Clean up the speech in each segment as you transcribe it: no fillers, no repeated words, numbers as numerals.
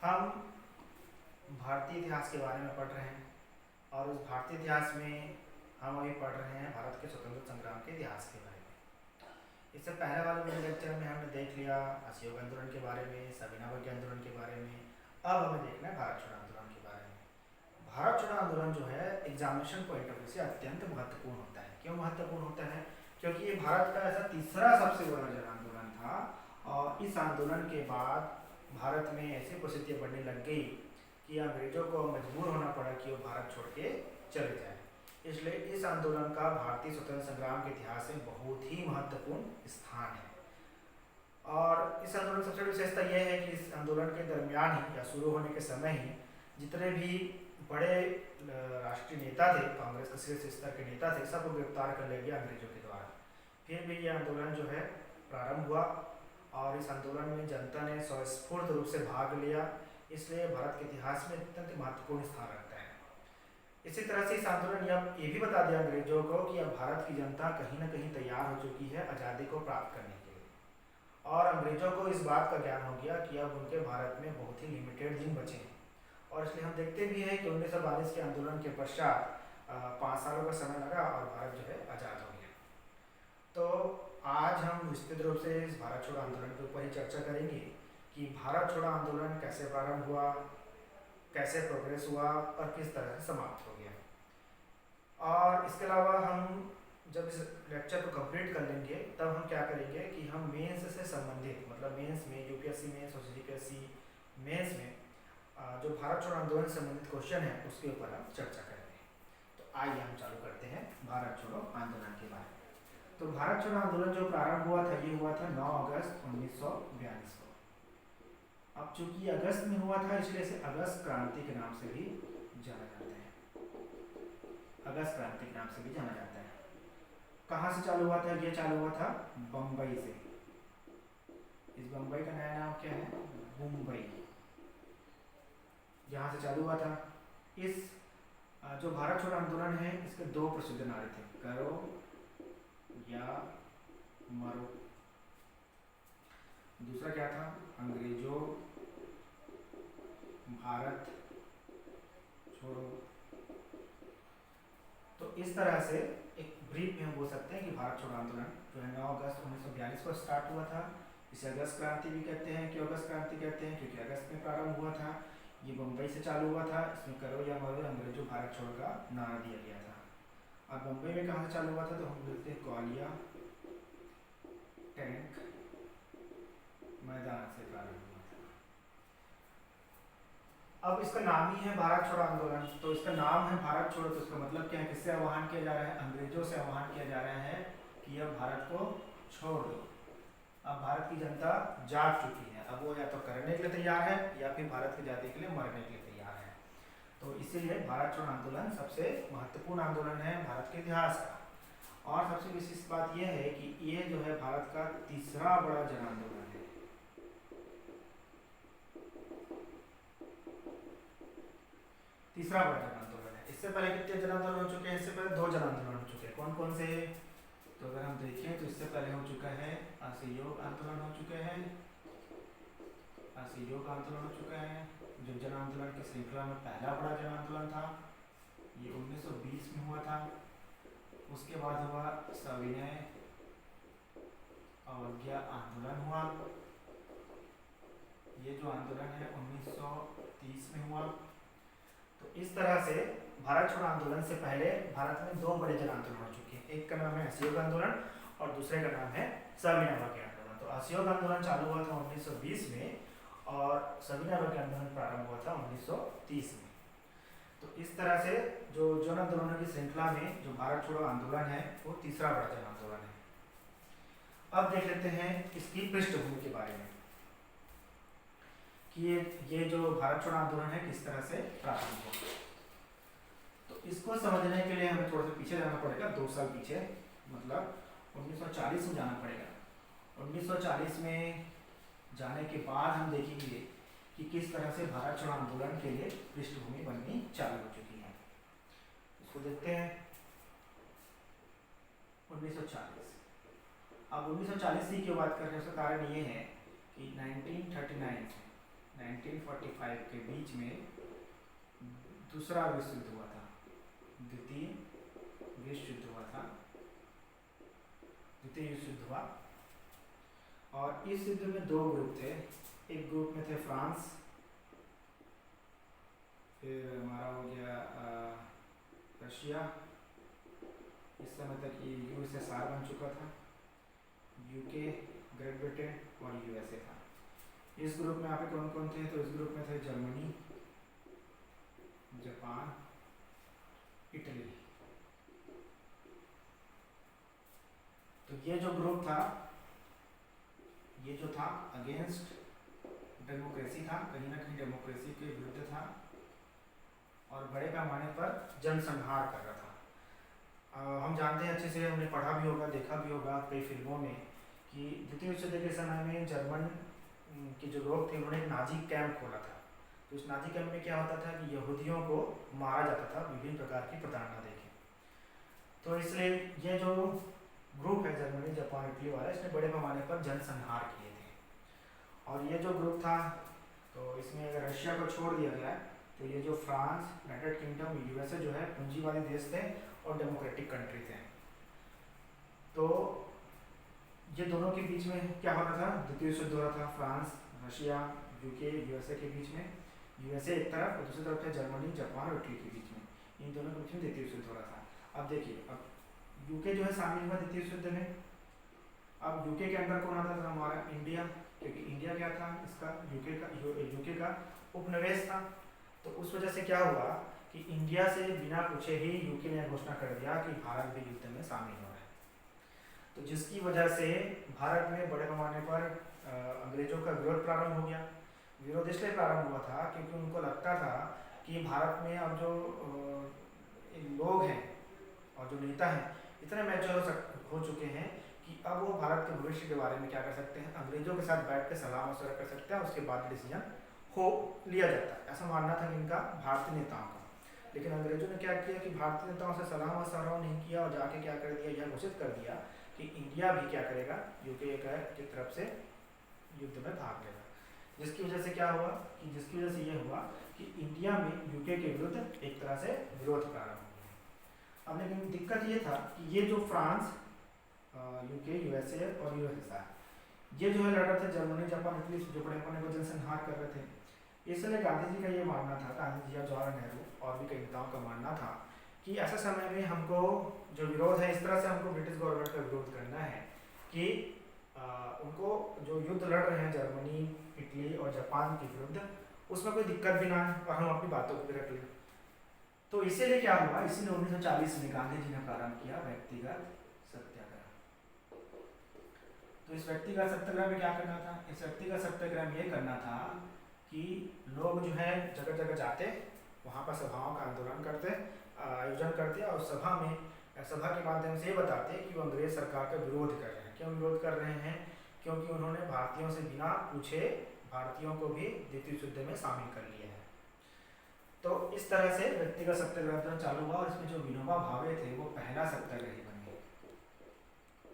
हम भारतीय इतिहास के बारे में पढ़ रहे हैं और उस भारतीय इतिहास में हम अभी पढ़ रहे हैं भारत के स्वतंत्रता संग्राम के इतिहास के बारे में। इससे पहले वाले मेरे लेक्चर में हमने देख लिया असहयोग आंदोलन के बारे में, सविनय आंदोलन के बारे में। अब हमें देखना है भारत छोड़ो आंदोलन के बारे में। भारत छोड़ो आंदोलन जो है एग्जामिनेशन पॉइंट ऑफ व्यू से अत्यंत महत्वपूर्ण होता है। क्यों महत्वपूर्ण होता है? क्योंकि ये भारत का ऐसा तीसरा सबसे बड़ा जन आंदोलन था और इस आंदोलन के बाद भारत में ऐसी परिस्थितियाँ बढ़ने लग गई कि अंग्रेजों को मजबूर होना पड़ा कि वो भारत छोड़ के चले जाए। इसलिए इस आंदोलन का भारतीय स्वतंत्रता संग्राम के इतिहास में बहुत ही महत्वपूर्ण स्थान है। और इस आंदोलन की सबसे बड़ी विशेषता यह है कि इस आंदोलन के दरमियान ही या शुरू होने के समय ही जितने भी बड़े राष्ट्रीय नेता थे, कांग्रेस के शीर्ष स्तर के नेता थे, सबको गिरफ्तार कर लिया गया अंग्रेजों के द्वारा। फिर भी यह आंदोलन जो है प्रारंभ हुआ और इस आंदोलन में जनता ने स्वस्फूर्त रूप से भाग लिया, इसलिए भारत के इतिहास में अत्यंत महत्वपूर्ण स्थान रखता है। इसी तरह से इस आंदोलन ने ये भी बता दिया अंग्रेजों को कि अब भारत की जनता कहीं ना कहीं तैयार हो चुकी है आज़ादी को प्राप्त करने के लिए। और अंग्रेजों को इस बात का ज्ञान हो गया कि अब उनके भारत में बहुत ही लिमिटेड दिन बचे हैं। और इसलिए हम देखते भी हैं कि 1942 के आंदोलन के पश्चात 5 सालों का समय लगा और भारत जो है आज़ाद हो गया। तो आज हम विस्तृत रूप से इस भारत छोड़ो आंदोलन के ऊपर ही चर्चा करेंगे कि भारत छोड़ो आंदोलन कैसे प्रारंभ हुआ, कैसे प्रोग्रेस हुआ और किस तरह से समाप्त हो गया। और इसके अलावा हम जब इस लेक्चर को कंप्लीट कर लेंगे तब हम क्या करेंगे कि हम मेंस से संबंधित, मतलब मेंस में यूपीएससी मेंस और सीजीपीएससी मेंस में जो भारत छोड़ो आंदोलन से संबंधित क्वेश्चन है उसके ऊपर हम चर्चा करेंगे। तो आइए हम चालू करते हैं भारत छोड़ो आंदोलन के बारे में। तो भारत छोड़ो आंदोलन जो प्रारंभ हुआ था ये हुआ था 9 अगस्त 1942 को। अब चूंकि अगस्त में हुआ था इसलिए इसे अगस्त क्रांति के नाम से भी जाना जाता है। अगस्त क्रांति के नाम से भी जाना जाता है। कहाँ से चालू हुआ था? ये चालू हुआ था बम्बई से। इस बम्बई का नया नाम क्या है? मुंबई। यहाँ से चालू हुआ था। इस जो भारत छोड़ो आंदोलन है इसके 2 प्रसिद्ध नारे थे, करो या मरो। दूसरा क्या था? अंग्रेजों भारत छोड़ो। तो इस तरह से एक ब्रीफ में हम बोल सकते हैं कि भारत छोड़ो आंदोलन जो है 9 अगस्त 1942 को स्टार्ट हुआ था। इसे अगस्त क्रांति भी कहते हैं। क्यों अगस्त क्रांति कहते हैं? क्योंकि अगस्त में प्रारंभ हुआ था। ये मुंबई से चालू हुआ था। इसमें करो या मरो अंग्रेजों भारत छोड़ो का नारा दिया गया था। और मुंबई में कहाँ से चालू हुआ था? तो हम बोलते हैं ग्वालियर टैंक मैदान से प्रारंभ हुआ था। अब इसका नाम ही है भारत छोड़ो आंदोलन। तो इसका नाम है भारत छोड़ो, तो इसका मतलब क्या है? किससे आह्वान किया जा रहा है? अंग्रेजों से आह्वान किया जा रहा है कि अब भारत को छोड़ दो। अब भारत की जनता जाग चुकी है, अब वो या तो करने के लिए तैयार है या फिर भारत की आजादी के लिए मरने के लिए तैयार है। तो इसीलिए भारत छोड़ो आंदोलन सबसे महत्वपूर्ण आंदोलन है भारत के इतिहास का। और सबसे विशेष बात यह है कि ये जो है भारत का तीसरा बड़ा जन आंदोलन है। तीसरा बड़ा जन आंदोलन है। इससे पहले कितने जन आंदोलन हो चुके हैं? इससे पहले 2 जन आंदोलन हो चुके हैं। कौन कौन से? तो अगर हम देखें तो इससे पहले हो चुका है असहयोग आंदोलन हो चुके हैं। असहयोग आंदोलन हो चुका है जो जन आंदोलन की श्रृंखला में पहला बड़ा जन आंदोलन था। ये 1920 में हुआ था। उसके बाद हुआ सविनय अवज्ञा आंदोलन हुआ। ये जो आंदोलन है 1930 में हुआ। तो इस तरह से भारत छोड़ो आंदोलन से पहले भारत में 2 बड़े जन आंदोलन हो चुके हैं। एक का नाम है असहयोग आंदोलन और दूसरे का नाम है सविनय अवज्ञा आंदोलन। तो असहयोग आंदोलन चालू हुआ था 1920 में और सविनय अवज्ञा आंदोलन प्रारंभ हुआ था 1930 में। तो इस तरह से जो जन आंदोलनों की श्रृंखला में जो भारत छोड़ो आंदोलन है वो तीसरा बड़ा जन आंदोलन है। अब देख लेते हैं इसकी पृष्ठभूमि के बारे में कि ये जो भारत छोड़ो आंदोलन है किस तरह से प्रारंभ हुआ। तो इसको समझने के लिए हमें थोड़ा सा पीछे जाना पड़ेगा, 2 साल पीछे, मतलब 1940 में जाना पड़ेगा। 1940 में जाने के बाद हम देखेंगे कि किस तरह से भारत छोड़ो आंदोलन के लिए पृष्ठभूमि बननी चालू हो चुकी है। इसको देखते हैं 1940। अब 1940 की क्यों बात कर रहे हैं? उसका कारण ये है कि 1939 1945 के बीच में दूसरा विश्व युद्ध हुआ था, द्वितीय विश्व युद्ध हुआ था, द्वितीय विश्व युद्ध हुआ। और इस युद्ध में दो ग्रुप थे, एक ग्रुप में थे फ्रांस, फिर हमारा हो गया रशिया, इस समय तक ये यूएसएसआर बन चुका था, यूके, ग्रेट ब्रिटेन और यूएसए था। इस ग्रुप में यहाँ पे कौन कौन थे, तो इस ग्रुप में थे जर्मनी, जापान, इटली। तो ये जो ग्रुप था, ये जो था अगेंस्ट डेमोक्रेसी था, कहीं ना कहीं डेमोक्रेसी के विरुद्ध था और बड़े पैमाने पर जनसंहार कर रहा था। हम जानते हैं अच्छे से, हमने पढ़ा भी होगा, देखा भी होगा कई फिल्मों में कि द्वितीय विश्व युद्ध के समय में जर्मन के जो लोग थे उन्होंने एक नाजी कैंप खोला था। तो इस नाजी कैंप में क्या होता था कि यहूदियों को मारा जाता था विभिन्न प्रकार की प्रताड़ना देके। तो इसलिए ये जो ग्रुप है जर्मनी, जापान, इटली वाला, इसने बड़े पैमाने पर जनसंहार किए थे। और ये जो ग्रुप था, तो इसमें अगर रशिया को छोड़ दिया गया तो ये जो फ्रांस, यूनाइटेड किंगडम, यूएसए जो है पूंजीवादी देश थे और डेमोक्रेटिक कंट्री थे। तो ये दोनों के बीच में क्या हो रहा था, द्वितीय विश्व युद्ध हो रहा था, फ्रांस, रशिया, यूके, यूएसए के बीच में, यूएसए एक तरफ और दूसरी तरफ थे जर्मनी, जापान और इटली के बीच में, इन दोनों के बीच में द्वितीय विश्व युद्ध हो रहा था। अब देखिए, अब यूके जो है शामिल हुआ द्वितीय विश्व युद्ध में। अब यूके के अंदर कौन आता था, हमारा इंडिया, क्योंकि इंडिया क्या था, इसका यूके का उपनिवेश था। तो उस वजह से क्या हुआ कि इंडिया से बिना पूछे ही यूके ने घोषणा कर दिया कि भारत भी युद्ध में शामिल हो रहा है। तो जिसकी वजह से भारत में बड़े पैमाने पर अंग्रेजों का विरोध प्रारंभ हो गया। विरोध इसलिए प्रारंभ हुआ था क्योंकि उनको लगता था कि भारत में अब जो लोग हैं और जो नेता हैं इतने मैच्योर हो चुके हैं कि अब वो भारत के भविष्य के बारे में क्या कर सकते हैं, अंग्रेजों के साथ बैठ कर सलाह मशवरा कर सकते हैं, उसके बाद डिसीजन हो लिया जाता है। ऐसा मानना था इनका भारतीय नेताओं का। लेकिन अंग्रेजों ने क्या किया कि भारतीय नेताओं से सलाह मशवरा नहीं किया और जाके क्या कर दिया, यह घोषित कर दिया कि इंडिया भी क्या करेगा, यूके की तरफ से युद्ध में भाग लेगा। जिसकी वजह से क्या हुआ कि जिसकी वजह से ये हुआ कि इंडिया में यूके के विरुद्ध एक तरह से विरोध प्रारंभ हो गया। अब लेकिन दिक्कत ये था कि ये जो फ्रांस, यूके, यूएसए और यूएसएसआर, ये जो है लड़ रहे थे जर्मनी, जापान, इटली से, जो बड़े पैमाने पर जनसंहार कर रहे थे। इसलिए गांधी जी का ये मानना था, गांधी जी, जवाहरलाल नेहरू और भी कई नेताओं का मानना था कि ऐसे समय में हमको जो विरोध है, इस तरह से हमको ब्रिटिश गवर्नमेंट का विरोध करना है कि उनको जो युद्ध लड़ रहे हैं जर्मनी, इटली और जापान के विरुद्ध, उसमें कोई दिक्कत भी ना है और हम अपनी बातों को भी रख लें। तो इसीलिए क्या हुआ, इसीलिए 1940 में गांधी जी ने प्रारंभ किया व्यक्तिगत सत्याग्रह। तो इस व्यक्तिगत सत्याग्रह में क्या करना था, इस व्यक्तिगत सत्याग्रह में ये करना था कि लोग जो है जगह जगह जाते, वहाँ पर सभाओं का आंदोलन करते, आयोजन करते और सभा के माध्यम से ये बताते कि वो अंग्रेज सरकार का विरोध कर रहे हैं। क्यों विरोध कर रहे हैं, क्योंकि उन्होंने भारतीयों से बिना पूछे भारतीयों को भी द्वितीय विश्व युद्ध में शामिल कर लिया है। तो इस तरह से व्यक्तिगत सत्याग्रह चालू हुआ और इसमें जो विनोबा भावे थे वो पहला सत्याग्रही बने।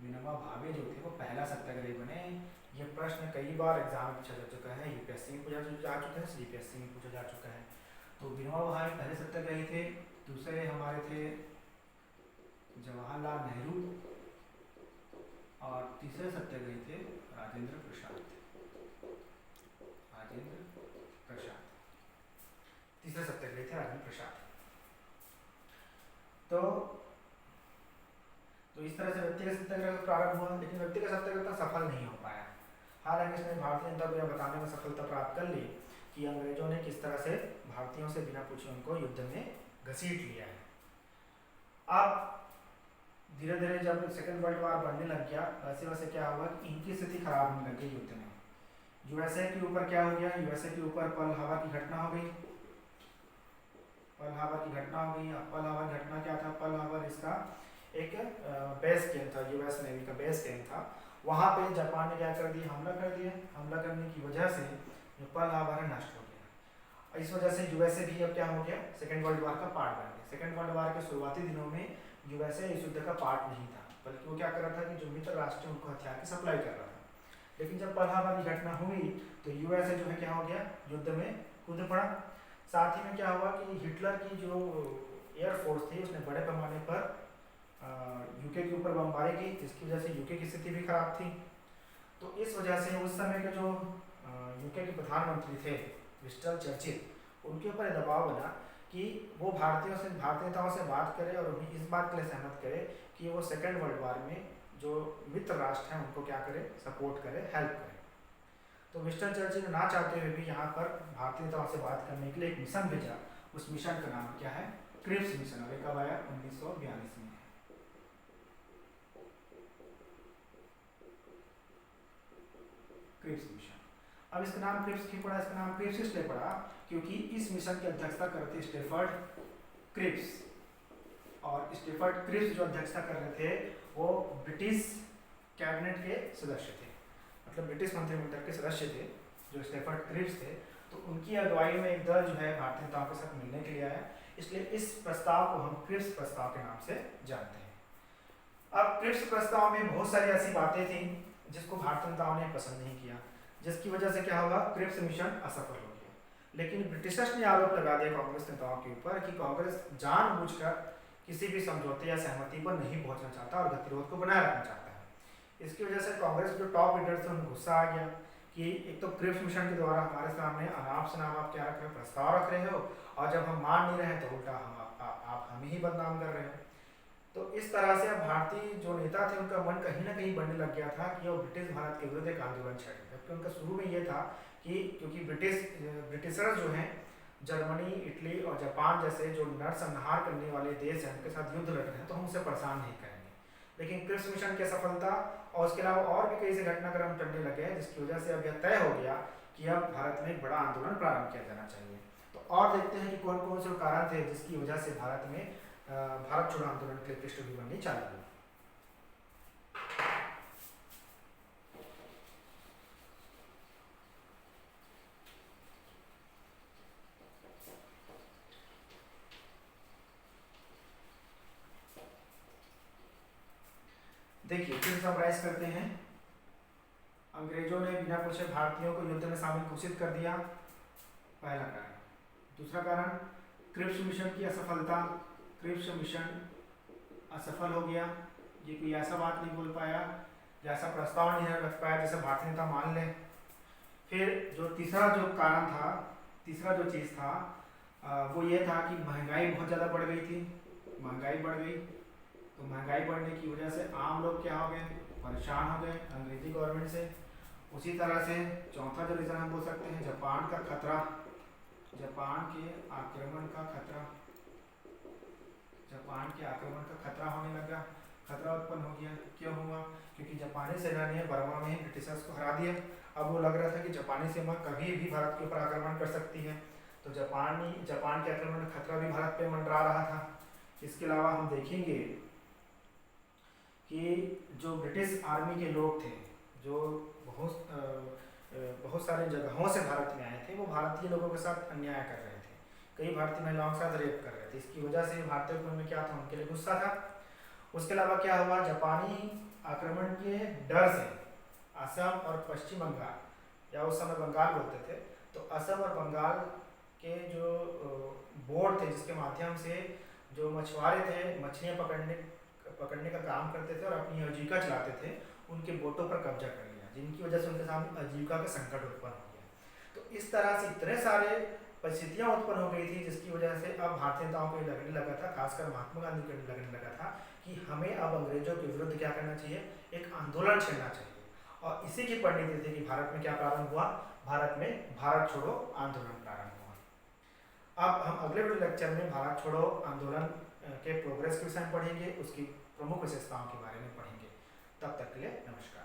विनोबा भावे जो थे वो पहला सत्याग्रही बने। ये प्रश्न कई बार एग्जाम में पूछा जा चुका है, यूपीएससी में पूछा जा चुका है, सीपीएससी में पूछा जा चुका है। तो विनोबा भावे पहले सत्याग्रही थे। दूसरे हमारे थे जवाहरलाल नेहरू और तीसरे सत्याग्रही थे राजेंद्र प्रसाद। तीसरे सत्याग्रही थे राजेंद्र प्रसाद। तो इस तरह से व्यक्तिगत सत्याग्रह प्रारंभ हुआ, लेकिन व्यक्तिगत सत्याग्रह सफल नहीं हो पाया। हालांकि इसने भारतीय जनता को यह बताने में सफलता प्राप्त कर ली कि अंग्रेजों ने किस तरह से भारतीयों से बिना पूछे उनको युद्ध में घसीट लिया है। अब धीरे धीरे जब सेकेंड वर्ल्ड वॉर बढ़ने लग गया, वैसे वैसे क्या हुआ कि इनकी स्थिति खराब होने लगी युद्ध में। यूएसए के ऊपर क्या हो गया, यूएसए के ऊपर पर्ल हार्बर की घटना हो गई। पर्ल हार्बर की घटना हो गई। अब पर्ल हार्बर घटना क्या था, पर्ल हार्बर इसका एक बेस कैंप था, यूएस नेवी का बेस कैंप था। वहाँ पे जापान ने क्या कर दिया, हमला कर दिया। हमला करने की वजह से जो पर्ल हार्बर है नष्ट हो गया। इस वजह से यूएसए भी अब क्या हो गया, सेकेंड वर्ल्ड वॉर का पार्ट बन गया। सेकेंड वर्ल्ड वॉर के शुरुआती दिनों में यूएसए इस युद्ध का पार्ट नहीं था, बल्कि वो क्या कर रहा था कि जो मित्र राष्ट्र उनको हथियार की सप्लाई कर रहा था। लेकिन जब पर्ल हार्बर की घटना हुई तो यूएसए जो है क्या हो गया, युद्ध में कूद पड़ा। साथ ही में क्या हुआ कि हिटलर की जो एयरफोर्स थी उसने बड़े पैमाने पर यूके के ऊपर बमबारी की, जिसकी वजह से यूके की स्थिति भी खराब थी। तो इस वजह से उस समय के जो यूके के प्रधानमंत्री थे विंस्टन चर्चिल, उनके ऊपर दबाव बना कि वो भारतीय नेताओं से बात करे और उन्हें इस बात के लिए सहमत करे कि वो सेकेंड वर्ल्ड वॉर में जो मित्र राष्ट्र हैं उनको क्या करे, सपोर्ट करे, हेल्प करे। तो विंस्टन चर्चिल ना चाहते हुए भी यहाँ पर भारतीय नेताओं से बात करने के लिए एक मिशन भेजा। उस मिशन का नाम क्या है, क्रिप्स मिशन। और कब आया, 1942 में। Cripps mission. अब इसका नाम क्रिप्स क्यों पड़ा, इसका नाम क्रिप्स इसलिए पड़ा क्योंकि इस मिशन की अध्यक्षता कर रहे थे स्टेफर्ड क्रिप्स। और स्टेफर्ड क्रिप्स जो अध्यक्षता कर रहे थे वो ब्रिटिश कैबिनेट के सदस्य थे, मतलब ब्रिटिश मंत्रिमंडल के सदस्य थे जो स्टेफर्ड क्रिप्स थे। तो उनकी अगुवाई में एक दल जो है भारतीय नेताओं के साथ मिलने के लिए आया। इसलिए इस प्रस्ताव को हम क्रिप्स प्रस्ताव के नाम से जानते हैं। अब क्रिप्स प्रस्ताव में बहुत सारी ऐसी बातें थी जिसको भारतीय नेताओं ने पसंद नहीं किया, जिसकी वजह से क्या होगा, क्रिप्स मिशन असफल हो गया। लेकिन ब्रिटिशर्स ने आरोप लगा दिया कांग्रेस नेताओं के ऊपर कि कांग्रेस जानबूझकर किसी भी समझौते या सहमति पर नहीं पहुंचना चाहता और गतिरोध को बनाए रखना चाहता है। इसकी वजह से कांग्रेस के जो टॉप लीडर्स थे उन्हें गुस्सा आ गया कि एक तो क्रिप्स मिशन के द्वारा हमारे सामने अनाप शनाप आप क्या रख रहे हो, प्रस्ताव रख रहे हो, और जब हम मान नहीं रहे हैं तो उल्टा आप हमें ही बदनाम कर रहे हो। तो इस तरह से अब भारतीय जो नेता थे उनका मन कहीं ना कहीं बनने लग गया था कि वो ब्रिटिश भारत के विरुद्ध एक आंदोलन छेड़े। जबकि उनका शुरू में ये था कि क्योंकि ब्रिटिशर्स जो हैं जर्मनी, इटली और जापान जैसे जो नरसंहार करने वाले देश हैं उनके साथ युद्ध लड़ रहे हैं, तो हम उसे परेशान नहीं करेंगे। लेकिन क्रिप्स मिशन की असफलता और उसके अलावा और भी कई से घटनाक्रम टलने लगे, जिसकी वजह से अब यह तय हो गया कि अब भारत में एक बड़ा आंदोलन प्रारंभ किया जाना चाहिए। तो और देखते हैं कि कौन कौन से कारण थे जिसकी वजह से भारत में भारत छोड़ो आंदोलन के लिए पृष्ठभूमि बननी चालू हुई। देखिए फिर समराइज करते हैं। अंग्रेजों ने बिना पूछे भारतीयों को युद्ध में शामिल घोषित कर दिया, पहला कारण। दूसरा कारण, क्रिप्स मिशन की असफलता। क्रिप्स मिशन असफल हो गया, ये कोई ऐसा बात नहीं बोल पाया, जैसा प्रस्ताव नहीं रख पाया जैसे भारतीय नेता मान लें। फिर जो तीसरा जो कारण था, तीसरा जो चीज़ था वो ये था कि महंगाई बहुत ज़्यादा बढ़ गई थी। महंगाई बढ़ गई तो महंगाई बढ़ने की वजह से आम लोग क्या हो गए, परेशान हो गए अंग्रेजी गवर्नमेंट से। उसी तरह से चौथा जो रीज़न हम बोल सकते हैं, जापान का खतरा, जापान के आक्रमण का खतरा, जापान के आक्रमण का खतरा होने लगा, खतरा उत्पन्न हो गया। क्यों हुआ, क्योंकि जापानी सेना ने बर्मा में ब्रिटिशर्स को हरा दिया। अब वो लग रहा था कि जापानी सेना कभी भी भारत के ऊपर आक्रमण कर सकती है, तो जापान के आक्रमण का खतरा भी भारत पे मंडरा रहा था। इसके अलावा हम देखेंगे कि जो ब्रिटिश आर्मी के लोग थे जो बहुत सारे जगहों से भारत में आए थे, वो भारतीय लोगों के साथ अन्याय कर रहे थे, कई भारतीय महिलाओं के साथ रेप कर रहे थे। इसकी वजह से भारतीय को में क्या था, उनके लिए गुस्सा था। उसके अलावा क्या हुआ, जापानी आक्रमण के डर से असम और पश्चिम बंगाल, या उस समय बंगाल बोलते थे, तो असम और बंगाल के जो बोर्ड थे जिसके माध्यम से जो मछुआरे थे मछलियाँ पकड़ने का काम करते थे और अपनी आजीविका चलाते थे, उनके बोटों पर कब्जा कर लिया, जिनकी वजह से उनके सामने आजीविका का संकट उत्पन्न हो गया। तो इस तरह से इतने सारे परिस्थितियाँ उत्पन्न हो गई थी जिसकी वजह से अब भारतीय नेताओं को लगने लगा था, खासकर महात्मा गांधी को लगने लगा था कि हमें अब अंग्रेजों के विरुद्ध क्या करना चाहिए, एक आंदोलन छेड़ना चाहिए। और इसी की परिणति थी कि भारत में क्या प्रारंभ हुआ, भारत में भारत छोड़ो आंदोलन प्रारंभ हुआ। अब हम अगले वीडियो लेक्चर में भारत छोड़ो आंदोलन के प्रोग्रेस के विषय में पढ़ेंगे, उसकी प्रमुख विशेषताओं के बारे में पढ़ेंगे। तब तक के लिए नमस्कार।